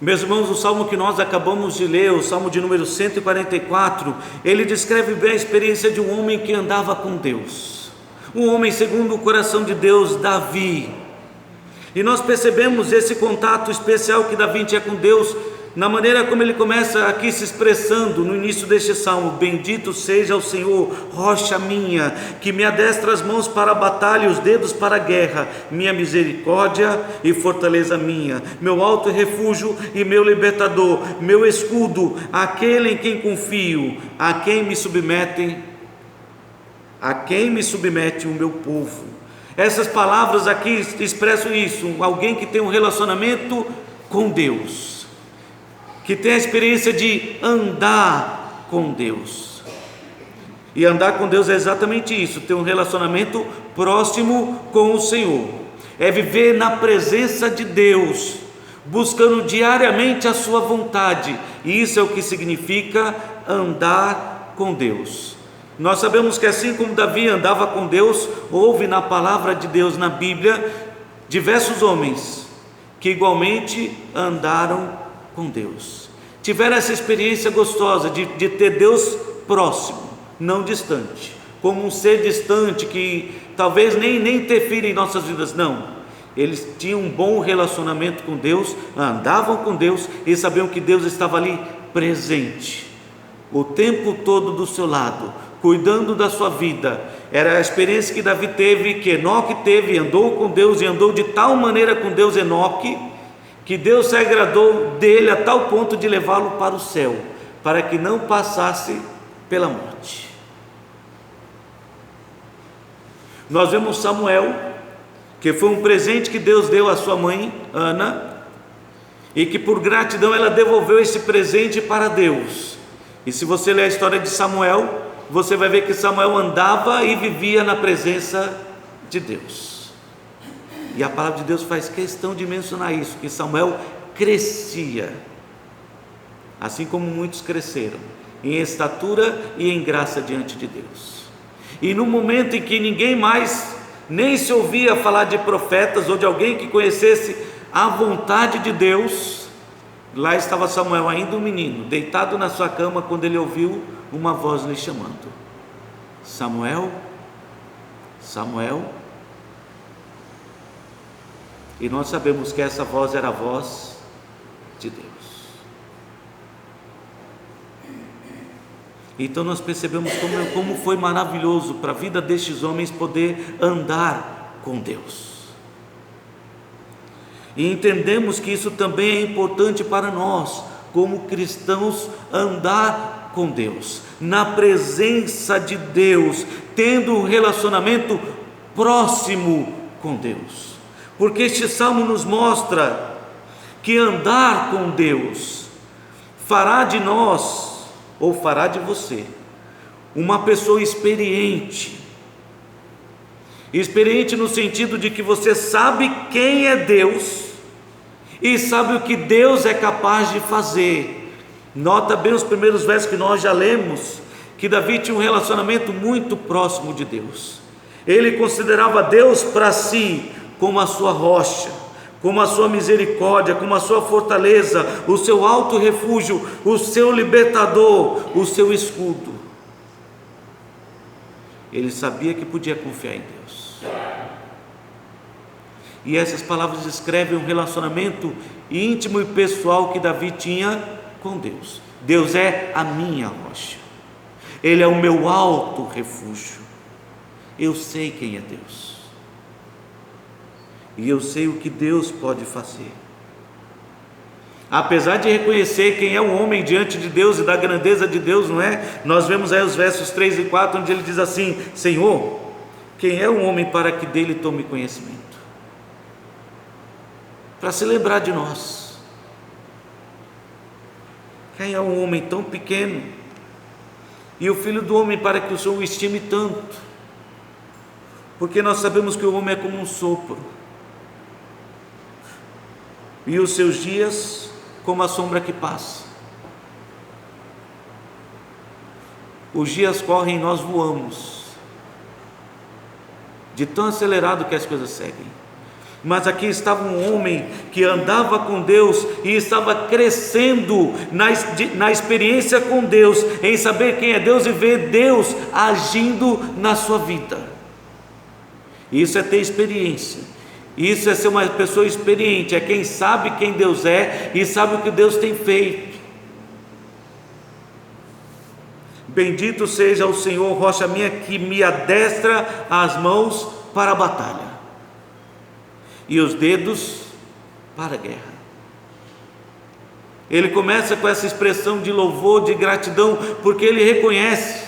Meus irmãos, o salmo que nós acabamos de ler, o salmo de número 144, ele descreve bem a experiência de um homem que andava com Deus, um homem segundo o coração de Deus, Davi. E nós percebemos esse contato especial que Davi tinha com Deus na maneira como ele começa aqui se expressando no início deste salmo: bendito seja o Senhor, rocha minha, que me adestra as mãos para a batalha e os dedos para a guerra, minha misericórdia e fortaleza minha, meu alto refúgio e meu libertador, meu escudo, aquele em quem confio, a quem me submete o meu povo. Essas palavras aqui expressam isso: alguém que tem um relacionamento com Deus, que tem a experiência de andar com Deus. E andar com Deus é exatamente isso, ter um relacionamento próximo com o Senhor, é viver na presença de Deus, buscando diariamente a sua vontade, e isso é o que significa andar com Deus. Nós sabemos que assim como Davi andava com Deus, houve na palavra de Deus, na Bíblia, diversos homens que igualmente andaram com Deus, tiveram essa experiência gostosa de ter Deus próximo, não distante, como um ser distante que talvez nem interfira em nossas vidas. Não, eles tinham um bom relacionamento com Deus, andavam com Deus e sabiam que Deus estava ali presente, o tempo todo do seu lado, cuidando da sua vida. Era a experiência que Davi teve, que Enoque teve, andou com Deus e andou de tal maneira com Deus, Enoque, que Deus se agradou dele a tal ponto de levá-lo para o céu, para que não passasse pela morte. Nós vemos Samuel, que foi um presente que Deus deu à sua mãe, Ana, e que por gratidão ela devolveu esse presente para Deus. E se você ler a história de Samuel, você vai ver que Samuel andava e vivia na presença de Deus. E a palavra de Deus faz questão de mencionar isso, que Samuel crescia, assim como muitos cresceram, em estatura e em graça diante de Deus. E no momento em que ninguém mais nem se ouvia falar de profetas ou de alguém que conhecesse a vontade de Deus, lá estava Samuel, ainda um menino, deitado na sua cama, quando ele ouviu uma voz lhe chamando: Samuel, Samuel. E nós sabemos que essa voz era a voz de Deus. Então nós percebemos como foi maravilhoso para a vida destes homens poder andar com Deus. E entendemos que isso também é importante para nós, como cristãos, andar com Deus, na presença de Deus, tendo um relacionamento próximo com Deus. Porque este salmo nos mostra que andar com Deus fará de nós, ou fará de você, uma pessoa experiente no sentido de que você sabe quem é Deus e sabe o que Deus é capaz de fazer. Nota bem os primeiros versos que nós já lemos, que Davi tinha um relacionamento muito próximo de Deus. Ele considerava Deus para si como a sua rocha, como a sua misericórdia, como a sua fortaleza, o seu alto refúgio, o seu libertador, o seu escudo. Ele sabia que podia confiar em Deus. E essas palavras descrevem um relacionamento íntimo e pessoal que Davi tinha com Deus. Deus é a minha rocha, Ele é o meu alto refúgio. Eu sei quem é Deus, e eu sei o que Deus pode fazer. Apesar de reconhecer quem é o homem diante de Deus e da grandeza de Deus, não é? Nós vemos aí os versos 3 e 4, onde ele diz assim: Senhor, quem é o homem para que dele tome conhecimento? Para se lembrar de nós. Quem é um homem tão pequeno, e o filho do homem para que o Senhor o estime tanto? Porque nós sabemos que o homem é como um sopro, e os seus dias como a sombra que passa. Os dias correm e nós voamos, de tão acelerado que as coisas seguem. Mas aqui estava um homem que andava com Deus e estava crescendo na experiência com Deus, em saber quem é Deus e ver Deus agindo na sua vida. Isso é ter experiência, isso é ser uma pessoa experiente, é quem sabe quem Deus é e sabe o que Deus tem feito. Bendito seja o Senhor, rocha minha, que me adestra as mãos para a batalha e os dedos para a guerra. Ele começa com essa expressão de louvor, de gratidão, porque ele reconhece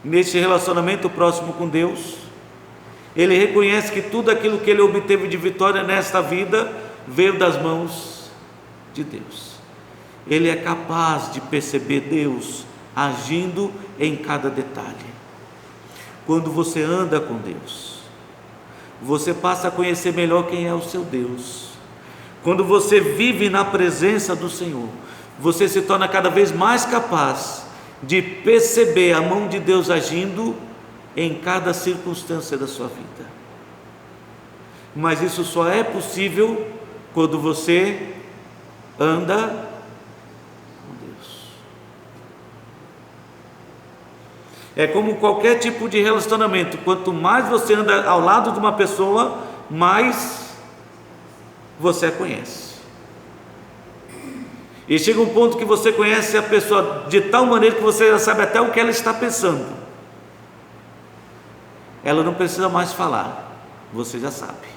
neste relacionamento próximo com Deus, ele reconhece que tudo aquilo que ele obteve de vitória nesta vida veio das mãos de Deus. Ele é capaz de perceber Deus agindo em cada detalhe. Quando você anda com Deus, você passa a conhecer melhor quem é o seu Deus. Quando você vive na presença do Senhor, você se torna cada vez mais capaz de perceber a mão de Deus agindo em cada circunstância da sua vida. Mas isso só é possível quando você anda com Deus. É como qualquer tipo de relacionamento, quanto mais você anda ao lado de uma pessoa, mais você a conhece. E chega um ponto que você conhece a pessoa de tal maneira que você já sabe até o que ela está pensando. Ela não precisa mais falar, você já sabe.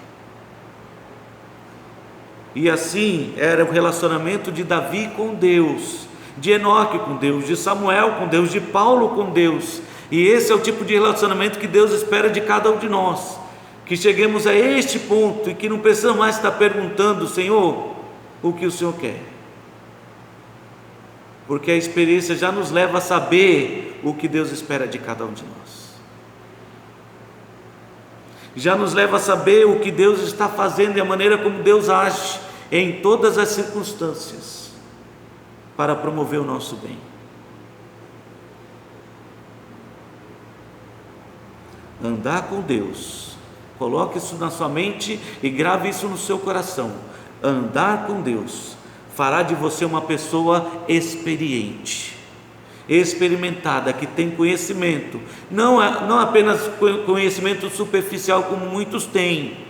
E assim era o relacionamento de Davi com Deus, de Enoque com Deus, de Samuel com Deus, de Paulo com Deus. E esse é o tipo de relacionamento que Deus espera de cada um de nós, que cheguemos a este ponto e que não precisamos mais estar perguntando: Senhor, o que o Senhor quer? Porque a experiência já nos leva a saber o que Deus espera de cada um de nós, já nos leva a saber o que Deus está fazendo e a maneira como Deus age em todas as circunstâncias para promover o nosso bem. Andar com Deus, coloque isso na sua mente e grave isso no seu coração. Andar com Deus fará de você uma pessoa experiente, experimentada, que tem conhecimento, não apenas conhecimento superficial como muitos têm.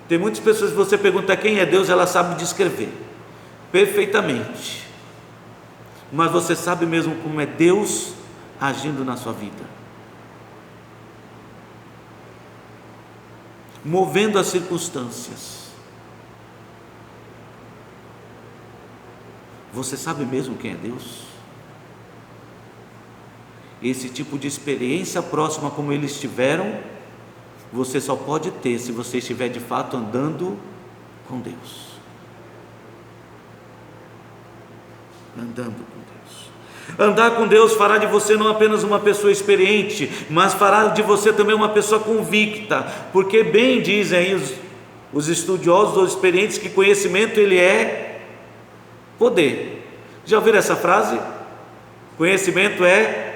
Tem muitas pessoas que você pergunta quem é Deus, ela sabe descrever perfeitamente, mas você sabe mesmo como é Deus agindo na sua vida, movendo as circunstâncias? Você sabe mesmo quem é Deus? Esse tipo de experiência próxima como eles tiveram, você só pode ter se você estiver de fato andando com Deus. Andando com Deus. Andar com Deus fará de você não apenas uma pessoa experiente, mas fará de você também uma pessoa convicta, porque bem dizem aí os estudiosos ou experientes que conhecimento ele é poder. Já ouviram essa frase? Conhecimento é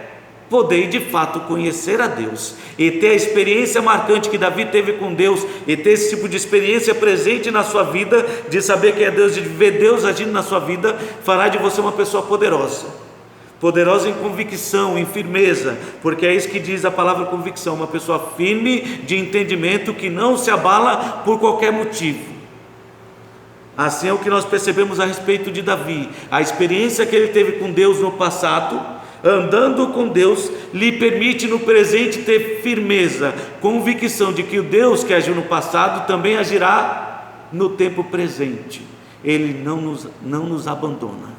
poder, e de fato conhecer a Deus e ter a experiência marcante que Davi teve com Deus, e ter esse tipo de experiência presente na sua vida, de saber que é Deus, de ver Deus agindo na sua vida, fará de você uma pessoa poderosa, poderosa em convicção, em firmeza, porque é isso que diz a palavra convicção, uma pessoa firme de entendimento, que não se abala por qualquer motivo. Assim é o que nós percebemos a respeito de Davi. A experiência que ele teve com Deus no passado, andando com Deus, lhe permite no presente ter firmeza, convicção de que o Deus que agiu no passado também agirá no tempo presente. Ele não nos abandona.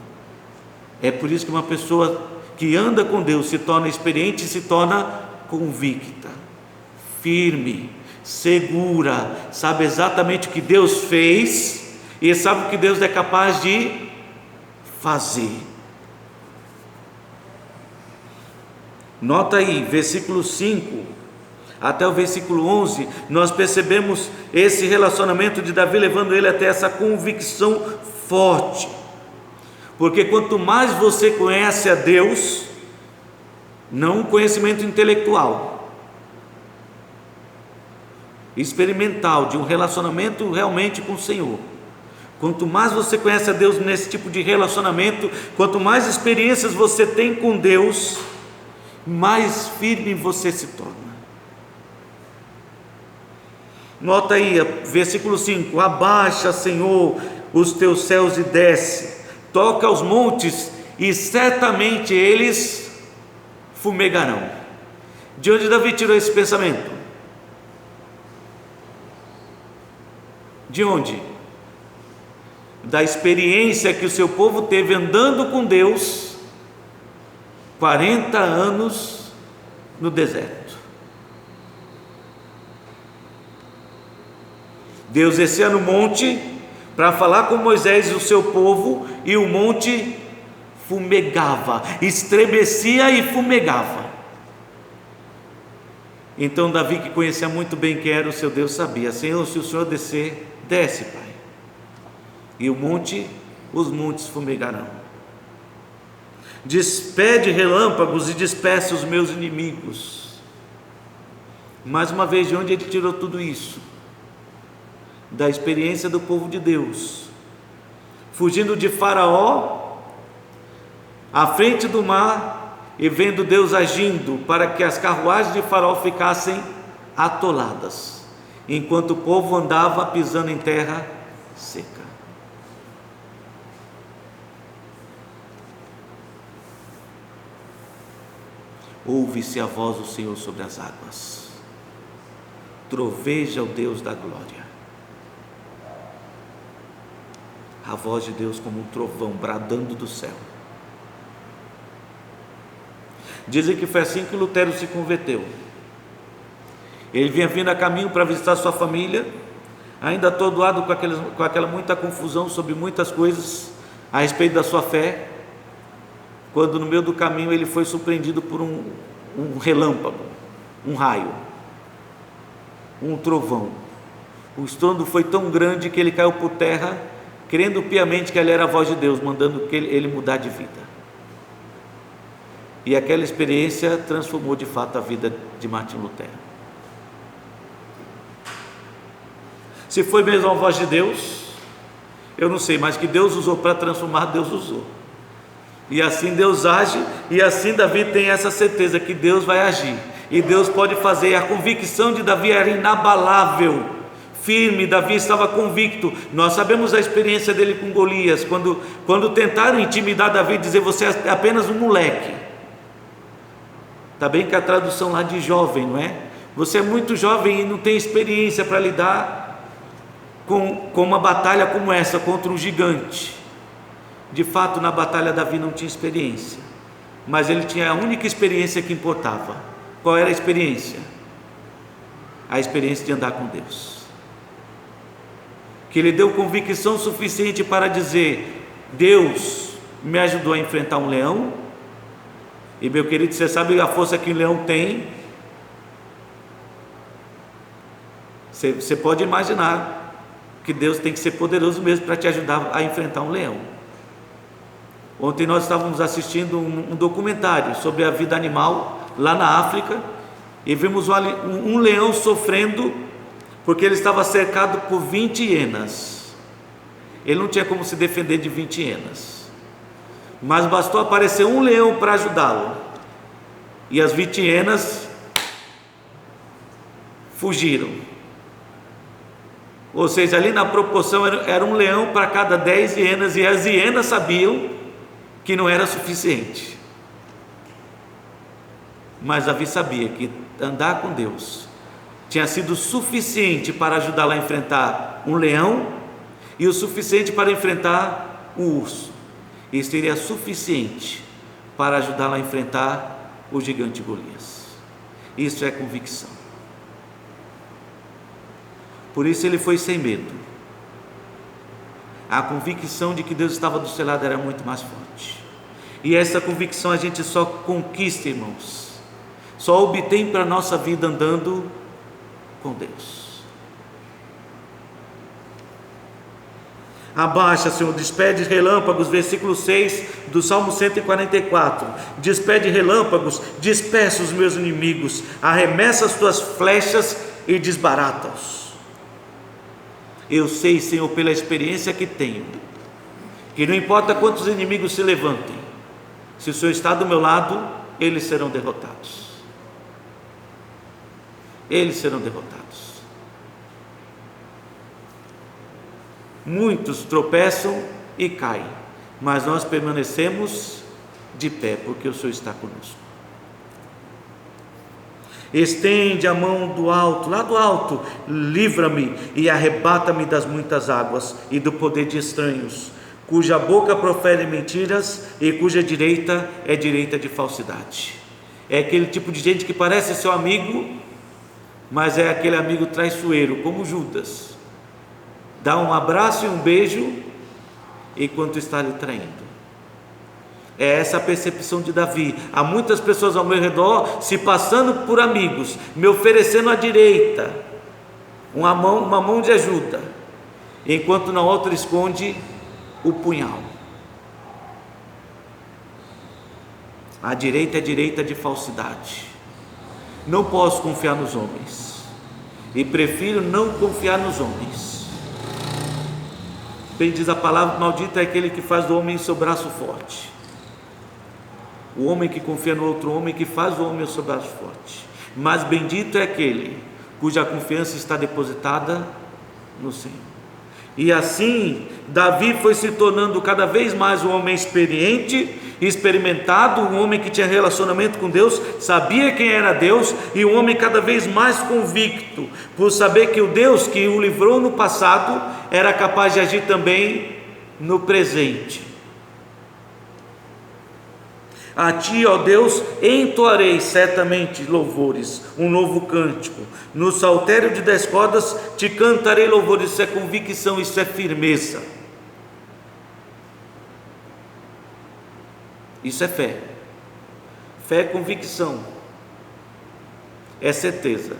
É por isso que uma pessoa que anda com Deus se torna experiente e se torna convicta, firme, segura, sabe exatamente o que Deus fez e sabe o que Deus é capaz de fazer. Nota aí, versículo 5 até o versículo 11, nós percebemos esse relacionamento de Davi levando ele até essa convicção forte, porque quanto mais você conhece a Deus, não um conhecimento intelectual, experimental, de um relacionamento realmente com o Senhor. Quanto mais você conhece a Deus nesse tipo de relacionamento, quanto mais experiências você tem com Deus, mais firme você se torna. Nota aí, versículo 5: abaixa, Senhor, os teus céus e desce, toca aos montes e certamente eles fumegarão. De onde Davi tirou esse pensamento? De onde? Da experiência que o seu povo teve andando com Deus 40 anos no deserto. Deus descia no monte para falar com Moisés e o seu povo, e o monte fumegava, estremecia e fumegava. Então Davi, que conhecia muito bem quem era o seu Deus, sabia: Senhor, se o Senhor descer, desce, Pai, e os montes fumegarão. Despede relâmpagos e dispersa os meus inimigos. Mais uma vez, de onde ele tirou tudo isso? Da experiência do povo de Deus, fugindo de Faraó, à frente do mar, e vendo Deus agindo para que as carruagens de Faraó ficassem atoladas, enquanto o povo andava pisando em terra seca. Ouve-se a voz do Senhor sobre as águas, troveja o Deus da glória. A voz de Deus como um trovão bradando do céu. Dizem que foi assim que Lutero se converteu. Ele vinha vindo a caminho para visitar sua família, ainda atordoado com aquela muita confusão sobre muitas coisas a respeito da sua fé, quando no meio do caminho ele foi surpreendido por um relâmpago, um raio, um trovão. O estrondo foi tão grande que ele caiu por terra, crendo piamente que ali era a voz de Deus, mandando ele mudar de vida. E aquela experiência transformou de fato a vida de Martim Lutero. Se foi mesmo a voz de Deus, eu não sei, mas que Deus usou para transformar, Deus usou. E assim Deus age, e assim Davi tem essa certeza que Deus vai agir, e Deus pode fazer. A convicção de Davi era inabalável, firme. Davi estava convicto. Nós sabemos a experiência dele com Golias, quando tentaram intimidar Davi, dizer: você é apenas um moleque. Está bem que a tradução lá de jovem, não é? Você é muito jovem e não tem experiência para lidar com uma batalha como essa, contra um gigante. De fato, na batalha Davi não tinha experiência, mas ele tinha a única experiência que importava. Qual era a experiência? A experiência de andar com Deus, que lhe deu convicção suficiente para dizer: Deus me ajudou a enfrentar um leão. E meu querido, você sabe a força que o leão tem? Você pode imaginar que Deus tem que ser poderoso mesmo para te ajudar a enfrentar um leão. Ontem nós estávamos assistindo um documentário sobre a vida animal lá na África, e vimos um leão sofrendo porque ele estava cercado por 20 hienas. Ele não tinha como se defender de 20 hienas, mas bastou aparecer um leão para ajudá-lo, e as 20 hienas fugiram. Ou seja, ali na proporção era um leão para cada 10 hienas, e as hienas sabiam que não era suficiente. Mas Davi sabia que andar com Deus tinha sido suficiente para ajudá-lo a enfrentar um leão, e o suficiente para enfrentar um urso. Isso seria suficiente para ajudá-lo a enfrentar o gigante Golias. Isso é convicção. Por isso ele foi sem medo. A convicção de que Deus estava do seu lado era muito mais forte. E essa convicção a gente só conquista, irmãos, só obtém para a nossa vida andando com Deus. Abaixa, Senhor, despede relâmpagos, versículo 6 do Salmo 144. Despede relâmpagos, dispersa os meus inimigos, arremessa as tuas flechas e desbarata-os. Eu sei, Senhor, pela experiência que tenho, que não importa quantos inimigos se levantem, se o Senhor está do meu lado, eles serão derrotados. Eles serão derrotados. Muitos tropeçam e caem, mas nós permanecemos de pé, porque o Senhor está conosco. Estende a mão do alto, lá do alto, livra-me e arrebata-me das muitas águas e do poder de estranhos, cuja boca profere mentiras e cuja direita é direita de falsidade. É aquele tipo de gente que parece seu amigo, mas é aquele amigo traiçoeiro, como Judas. Dá um abraço e um beijo enquanto está lhe traindo. É essa a percepção de Davi. Há muitas pessoas ao meu redor se passando por amigos, me oferecendo à direita uma mão de ajuda, enquanto na outra esconde o punhal. A direita é direita de falsidade. Não posso confiar nos homens, e prefiro não confiar nos homens. Bem diz a palavra, maldito é aquele que faz do homem seu braço forte. O homem que confia no outro homem, que faz o homem o seu braço forte. Mas bendito é aquele cuja confiança está depositada no Senhor. E assim, Davi foi se tornando cada vez mais um homem experiente, experimentado, um homem que tinha relacionamento com Deus, sabia quem era Deus, e um homem cada vez mais convicto, por saber que o Deus que o livrou no passado, era capaz de agir também no presente. A ti, ó Deus, entoarei certamente louvores, um novo cântico. No saltério de 10 cordas te cantarei louvores. Isso é convicção, isso é firmeza. Isso é fé. Fé é convicção. É certeza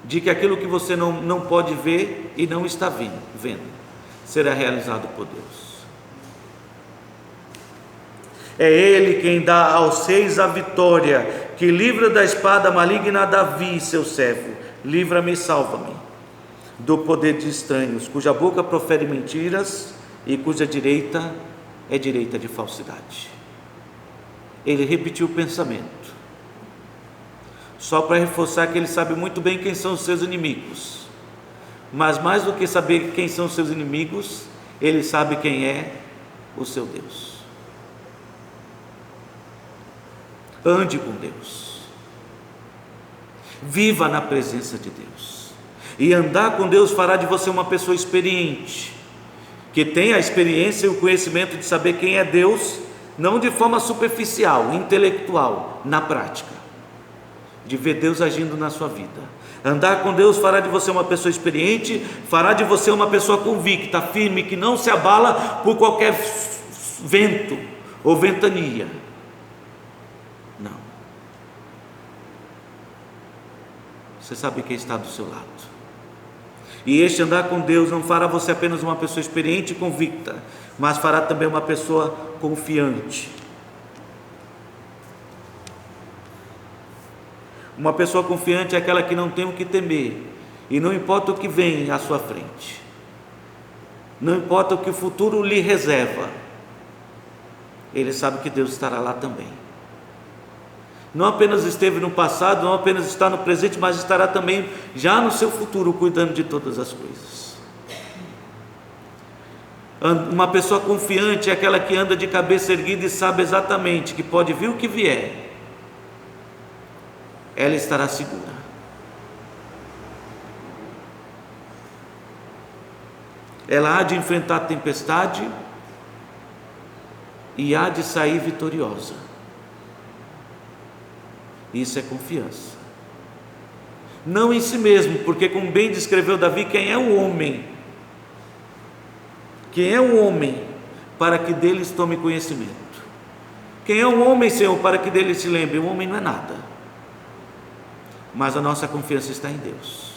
de que aquilo que você não pode ver e não está vendo será realizado por Deus. É Ele quem dá aos reis a vitória, que livra da espada maligna a Davi, seu servo. Livra-me e salva-me do poder de estranhos, cuja boca profere mentiras e cuja direita é direita de falsidade. Ele repetiu o pensamento, só para reforçar que ele sabe muito bem quem são os seus inimigos, mas mais do que saber quem são os seus inimigos, ele sabe quem é o seu Deus. Ande com Deus, viva na presença de Deus, e andar com Deus fará de você uma pessoa experiente, que tem a experiência e o conhecimento de saber quem é Deus, não de forma superficial, intelectual, na prática, de ver Deus agindo na sua vida. Andar com Deus fará de você uma pessoa experiente, fará de você uma pessoa convicta, firme, que não se abala por qualquer vento ou ventania. Não. Você sabe quem está do seu lado. E este andar com Deus não fará você apenas uma pessoa experiente e convicta, mas fará também uma pessoa confiante. Uma pessoa confiante é aquela que não tem o que temer, e não importa o que vem à sua frente, não importa o que o futuro lhe reserva, ele sabe que Deus estará lá também. Não apenas esteve no passado, não apenas está no presente, mas estará também já no seu futuro, cuidando de todas as coisas. Uma pessoa confiante é aquela que anda de cabeça erguida e sabe exatamente que pode vir o que vier, ela estará segura. Ela há de enfrentar a tempestade e há de sair vitoriosa. Isso é confiança. Não em si mesmo, porque como bem descreveu Davi, quem é o homem? Quem é o homem para que deles tome conhecimento? Quem é o homem, Senhor, para que dele se lembre? O homem não é nada. Mas a nossa confiança está em Deus.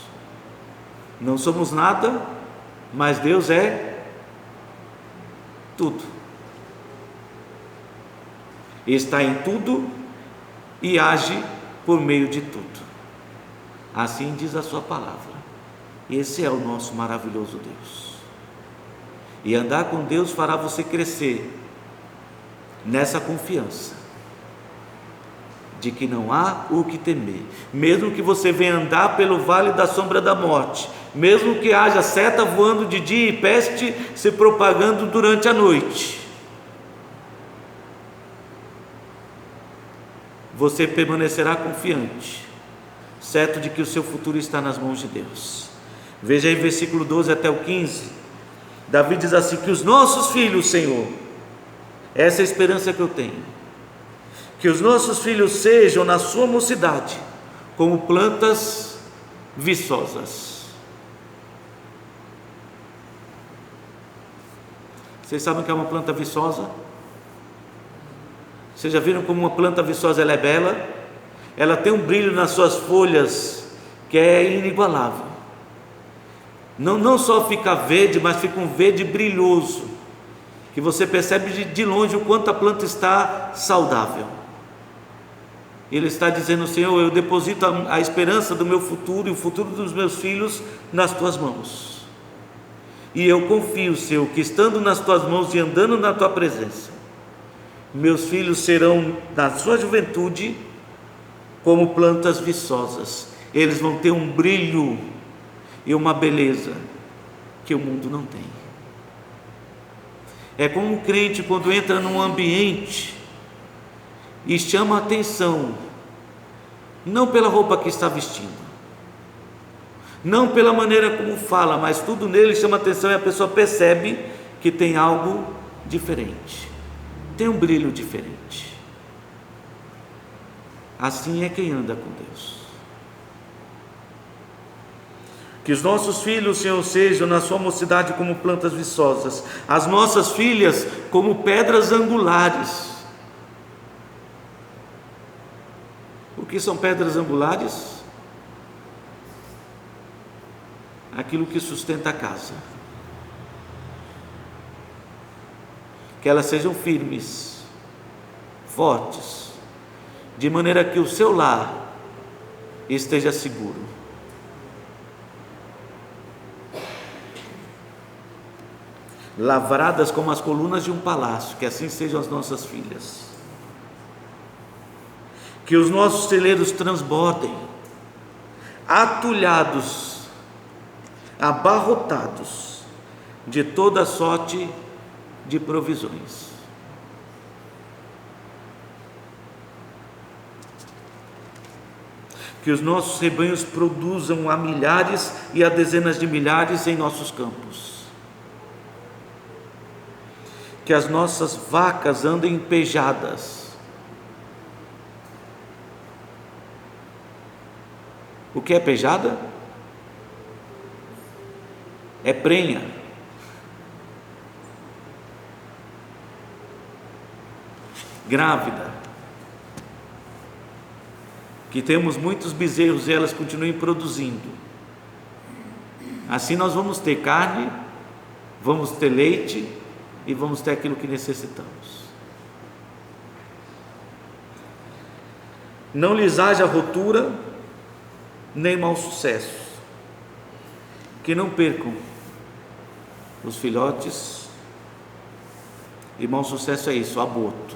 Não somos nada, mas Deus é tudo. Está em tudo e age por meio de tudo. Assim diz a sua palavra. Esse é o nosso maravilhoso Deus. E andar com Deus fará você crescer nessa confiança de que não há o que temer, mesmo que você venha andar pelo vale da sombra da morte, mesmo que haja seta voando de dia e peste se propagando durante a noite, você permanecerá confiante, certo de que o seu futuro está nas mãos de Deus. Veja aí versículo 12 até o 15, Davi diz assim: que os nossos filhos, Senhor, essa é a esperança que eu tenho, que os nossos filhos sejam na sua mocidade como plantas viçosas. Vocês sabem o que é uma planta viçosa? Vocês já viram como uma planta viçosa ela é bela? Ela tem um brilho nas suas folhas que é inigualável. Não só fica verde, mas fica um verde brilhoso, que você percebe de longe o quanto a planta está saudável. Ele está dizendo: Senhor, eu deposito a esperança do meu futuro e o futuro dos meus filhos nas tuas mãos, e eu confio, Senhor, que estando nas tuas mãos e andando na tua presença, meus filhos serão na sua juventude como plantas viçosas. Eles vão ter um brilho e uma beleza que o mundo não tem. É como um crente quando entra num ambiente e chama a atenção, não pela roupa que está vestindo, não pela maneira como fala, mas tudo nele chama a atenção e a pessoa percebe que tem algo diferente, tem um brilho diferente. Assim é quem anda com Deus. Que os nossos filhos, Senhor, sejam na sua mocidade como plantas viçosas, as nossas filhas como pedras angulares. O que são pedras angulares? Aquilo que sustenta a casa. Que elas sejam firmes, fortes, de maneira que o seu lar esteja seguro. Lavradas como as colunas de um palácio, que assim sejam as nossas filhas. Que os nossos celeiros transbordem, atulhados, abarrotados de toda sorte de provisões. Que os nossos rebanhos produzam a milhares e a dezenas de milhares em nossos campos. Que as nossas vacas andem pejadas. O que é pejada? É prenha. Grávida. Que temos muitos bezerros e elas continuem produzindo. Assim nós vamos ter carne, vamos ter leite e vamos ter aquilo que necessitamos. Não lhes haja rotura, nem mau sucesso. Que não percam os filhotes, e mau sucesso é isso, aborto.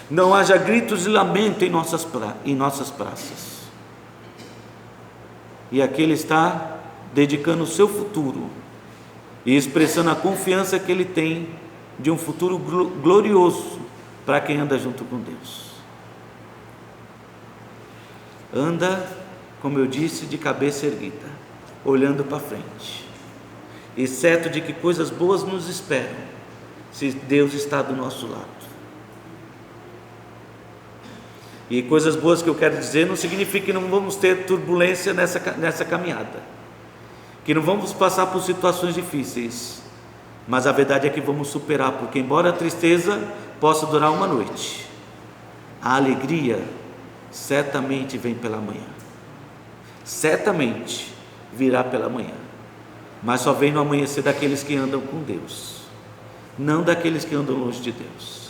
Não haja gritos de lamento em nossas praças. E aqui ele está dedicando o seu futuro e expressando a confiança que ele tem de um futuro glorioso para quem anda junto com Deus. Anda, como eu disse, de cabeça erguida, olhando para frente, e certo de que coisas boas nos esperam, se Deus está do nosso lado. E coisas boas que eu quero dizer não significa que não vamos ter turbulência nessa caminhada, que não vamos passar por situações difíceis, mas a verdade é que vamos superar, porque embora a tristeza possa durar uma noite, a alegria certamente vem pela manhã, certamente virá pela manhã, mas só vem no amanhecer daqueles que andam com Deus, não daqueles que andam longe de Deus.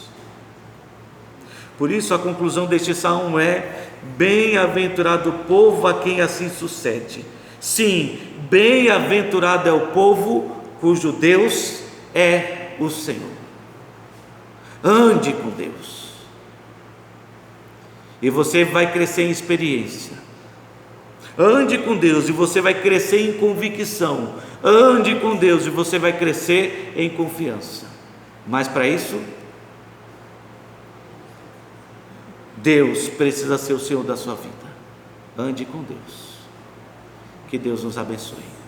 Por isso a conclusão deste salmo é bem-aventurado o povo a quem assim sucede. Sim, bem-aventurado é o povo cujo Deus é o Senhor. Ande com Deus, e você vai crescer em experiência. Ande com Deus e você vai crescer em convicção. Ande com Deus e você vai crescer em confiança. Mas para isso, Deus precisa ser o Senhor da sua vida. Ande com Deus. Que Deus nos abençoe.